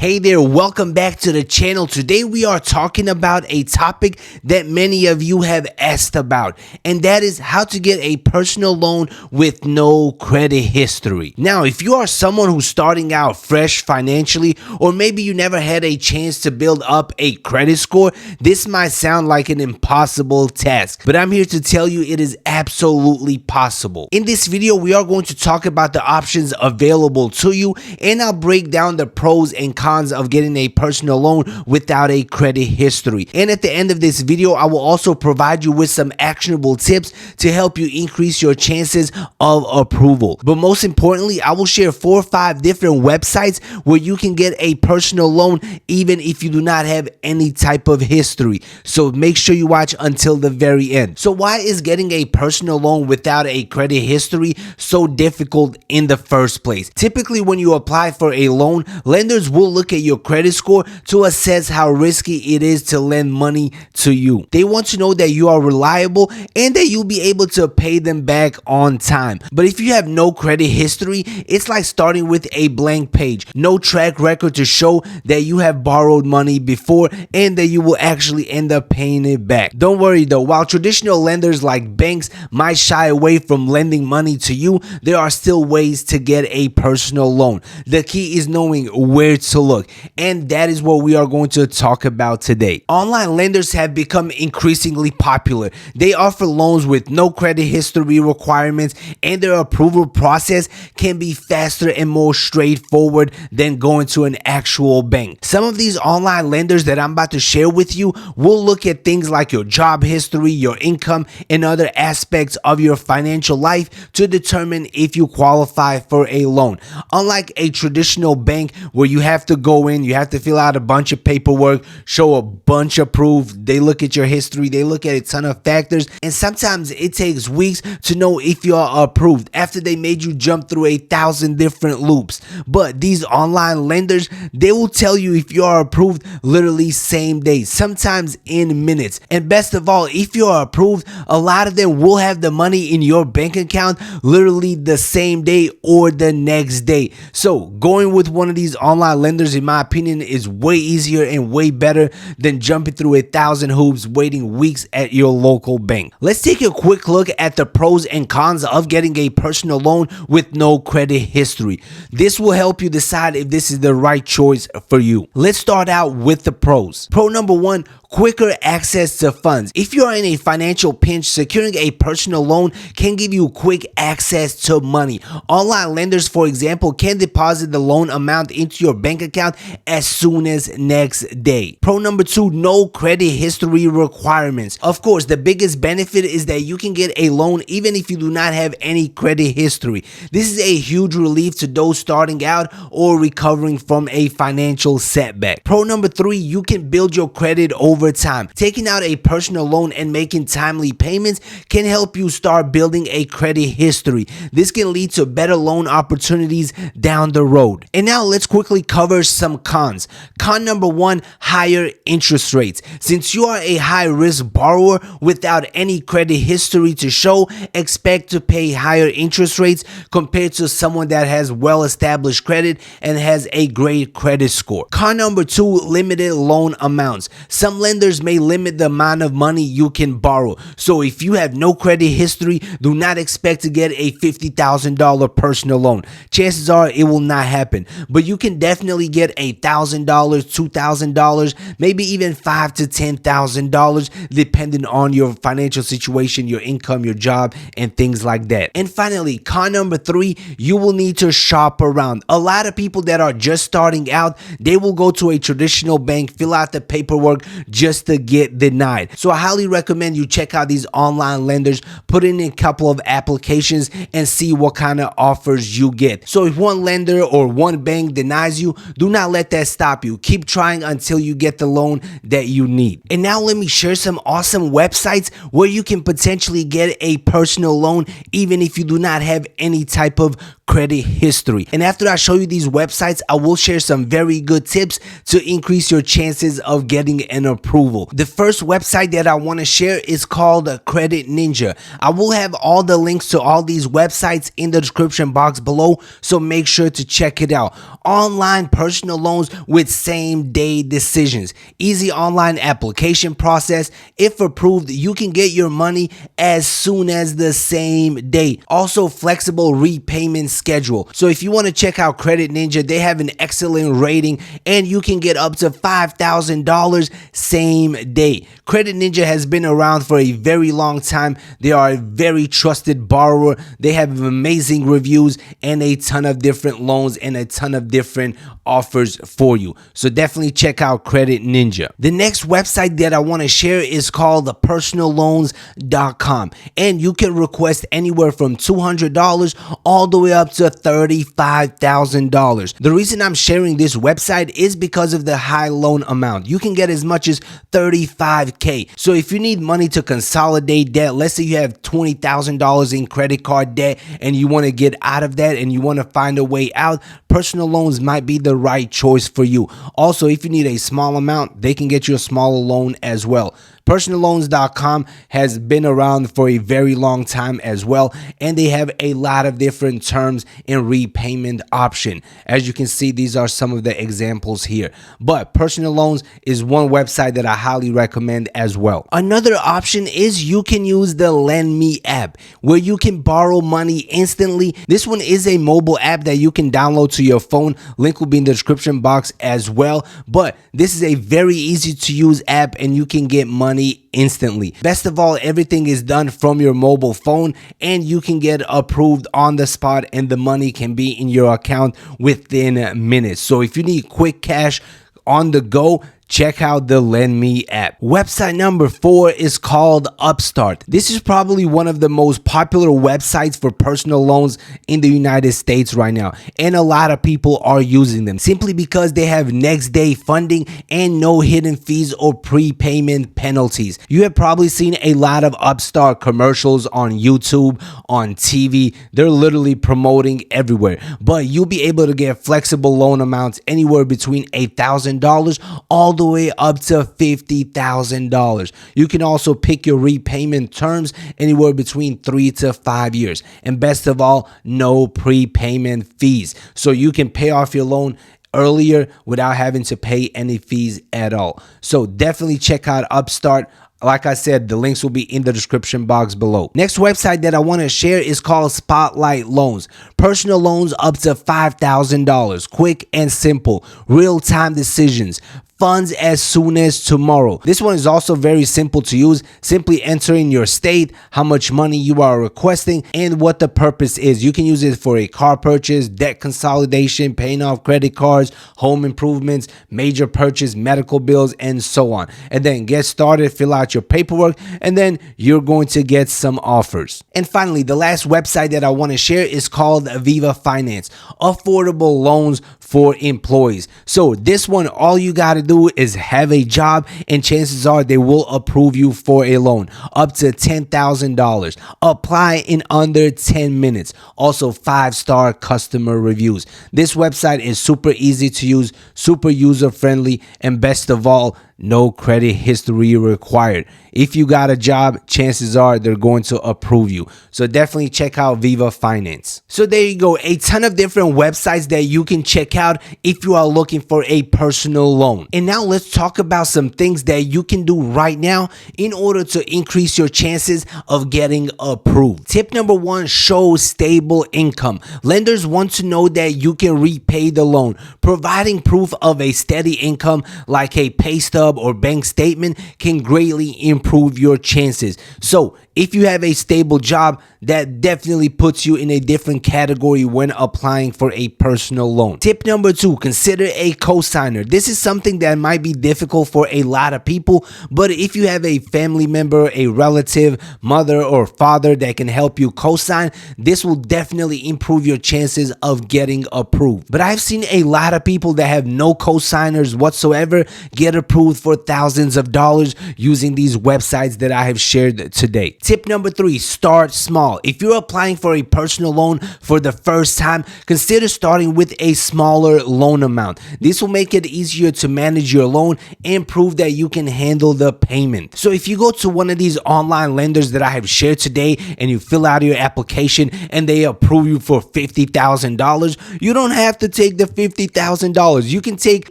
Hey there, welcome back to the channel. Today we are talking about a topic that many of you have asked about, and that is how to get a personal loan with no credit history. Now, if you are someone who's starting out fresh financially, or maybe you never had a chance to build up a credit score, this might sound like an impossible task, but I'm here to tell you it is absolutely possible. In this video, we are going to talk about the options available to you, and I'll break down the pros and cons of getting a personal loan without a credit history. And at the end of this video, I will also provide you with some actionable tips to help you increase your chances of approval. But most importantly, I will share 4 or 5 different websites where you can get a personal loan even if you do not have any type of history. So make sure you watch until the very end. So why is getting a personal loan without a credit history so difficult in the first place? Typically, when you apply for a loan, lenders will look at your credit score to assess how risky it is to lend money to you. They want to know that you are reliable and that you'll be able to pay them back on time. But if you have no credit history, it's like starting with a blank page. No track record to show that you have borrowed money before and that you will actually end up paying it back. Don't worry though, while traditional lenders like banks might shy away from lending money to you, there are still ways to get a personal loan. The key is knowing where to look, and that is what we are going to talk about today. Online lenders have become increasingly popular. They offer loans with no credit history requirements, and their approval process can be faster and more straightforward than going to an actual bank. Some of these online lenders that I'm about to share with you will look at things like your job history, your income, and other aspects of your financial life to determine if you qualify for a loan. Unlike a traditional bank where you have to go in, you have to fill out a bunch of paperwork, show a bunch of proof, they look at your history, they look at a ton of factors, and sometimes it takes weeks to know if you are approved after they made you jump through 1,000 different loops. But these online lenders, they will tell you if you are approved literally same day, sometimes in minutes. And best of all, if you are approved, a lot of them will have the money in your bank account literally the same day or the next day. So going with one of these online lenders, in my opinion, is way easier and way better than jumping through 1,000 hoops waiting weeks at your local bank. Let's take a quick look at the pros and cons of getting a personal loan with no credit history. This will help you decide if this is the right choice for you. Let's start out with the pros. Pro number 1, quicker access to funds. If you are in a financial pinch, securing a personal loan can give you quick access to money. Online lenders, for example, can deposit the loan amount into your bank account as soon as next day. Pro number 2, no credit history requirements. Of course, the biggest benefit is that you can get a loan even if you do not have any credit history. This is a huge relief to those starting out or recovering from a financial setback. Pro number 3, you can build your credit over time. Taking out a personal loan and making timely payments can help you start building a credit history. This can lead to better loan opportunities down the road. And now let's quickly cover some cons. Con number 1, higher interest rates. Since you are a high-risk borrower without any credit history to show, expect to pay higher interest rates compared to someone that has well-established credit and has a great credit score. Con number 2, limited loan amounts. Some lenders may limit the amount of money you can borrow. So if you have no credit history, do not expect to get a $50,000 personal loan. Chances are it will not happen, but you can definitely get $1,000, $2,000, maybe even $5,000 to $10,000 depending on your financial situation, your income, your job, and things like that. And finally, con number 3, you will need to shop around. A lot of people that are just starting out, they will go to a traditional bank, fill out the paperwork just to get denied. So I highly recommend you check out these online lenders, put in a couple of applications, and see what kind of offers you get. So if one lender or one bank denies you, do not let that stop you. Keep trying until you get the loan that you need. And now let me share some awesome websites where you can potentially get a personal loan even if you do not have any type of credit history. And after I show you these websites, I will share some very good tips to increase your chances of getting an approval. approval. The first website that I want to share is called Credit Ninja. I will have all the links to all these websites in the description box below, so make sure to check it out. Online personal loans with same-day decisions. Easy online application process. If approved, you can get your money as soon as the same day. Also, flexible repayment schedule. So if you want to check out Credit Ninja, they have an excellent rating and you can get up to $5,000 same day. Credit Ninja has been around for a very long time. They are a very trusted borrower. They have amazing reviews and a ton of different loans and a ton of different offers for you. So definitely check out Credit Ninja. The next website that I want to share is called personalloans.com, and you can request anywhere from $200 all the way up to $35,000. The reason I'm sharing this website is because of the high loan amount. You can get as much as $35K. So if you need money to consolidate debt, let's say you have $20,000 in credit card debt and you want to get out of that and you want to find a way out, personal loans might be the right choice for you. Also, if you need a small amount, they can get you a smaller loan as well. Personalloans.com has been around for a very long time as well, and they have a lot of different terms and repayment option. As you can see, these are some of the examples here. But Personal Loans is one website that I highly recommend as well. Another option is you can use the Lend Me app, where you can borrow money instantly. This one is a mobile app that you can download to your phone. Link will be in the description box as well. But this is a very easy to use app and you can get money instantly. Best of all, everything is done from your mobile phone and you can get approved on the spot and the money can be in your account within minutes. So if you need quick cash on the go, check out the Lend Me app. Website number 4 is called Upstart. This is probably one of the most popular websites for personal loans in the United States right now, and a lot of people are using them simply because they have next day funding and no hidden fees or prepayment penalties. You have probably seen a lot of Upstart commercials on YouTube, on TV. They're literally promoting everywhere, but you'll be able to get flexible loan amounts anywhere between $8,000 all the way up to $50,000. You can also pick your repayment terms anywhere between 3 to 5 years. And best of all, no prepayment fees. So you can pay off your loan earlier without having to pay any fees at all. So definitely check out Upstart. Like I said, the links will be in the description box below. Next website that I want to share is called Spotlight Loans. Personal loans up to $5,000. Quick and simple. Real-time decisions. Funds as soon as tomorrow. This one is also very simple to use. Simply enter in your state, how much money you are requesting, and what the purpose is. You can use it for a car purchase, debt consolidation, paying off credit cards, home improvements, major purchase, medical bills, and so on. And then get started, fill out your paperwork, and then you're going to get some offers. And finally, the last website that I want to share is called Viva Finance. Affordable loans for employees. So this one, all you got to do is have a job and chances are they will approve you for a loan up to $10,000. Apply in under 10 minutes. Also 5-star customer reviews. This website is super easy to use, super user friendly, and best of all, no credit history required. If you got a job, chances are they're going to approve you. So definitely check out Viva Finance. So there you go, a ton of different websites that you can check out if you are looking for a personal loan. And now let's talk about some things that you can do right now in order to increase your chances of getting approved. Tip number 1, show stable income. Lenders want to know that you can repay the loan. Providing proof of a steady income like a pay stub or bank statement can greatly improve your chances. So if you have a stable job, that definitely puts you in a different category when applying for a personal loan. Tip number 2, consider a cosigner. This is something that might be difficult for a lot of people, but if you have a family member, a relative, mother or father that can help you cosign, this will definitely improve your chances of getting approved. But I've seen a lot of people that have no cosigners whatsoever get approved for thousands of dollars using these websites that I have shared today. Tip number 3, start small. If you're applying for a personal loan for the first time, consider starting with a smaller loan amount. This will make it easier to manage your loan and prove that you can handle the payment. So if you go to one of these online lenders that I have shared today and you fill out your application and they approve you for $50,000, you don't have to take the $50,000. You can take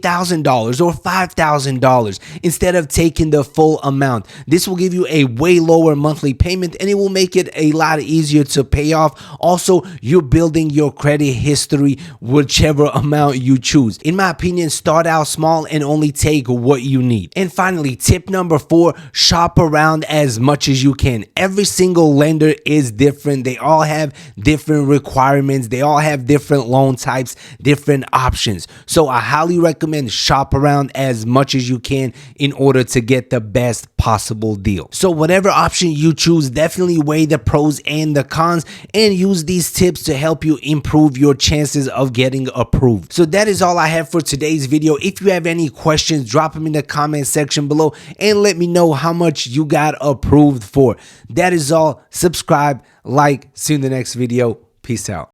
$1,000 or $5,000 instead of taking the full amount. This will give you a way lower monthly payment and it will make it a lot easier to pay off. Also, you're building your credit history whichever amount you choose. In my opinion, start out small and only take what you need. And finally, tip number 4, shop around as much as you can. Every single lender is different. They all have different requirements. They all have different loan types, different options. So I highly recommend shop around as much as you can in order to get the best possible deal. So whatever option you choose, definitely weigh the pros and the cons and use these tips to help you improve your chances of getting approved. So that is all I have for today's video. If you have any questions, drop them in the comment section below and let me know how much you got approved for. That is all. Subscribe, like, see you in the next video. Peace out.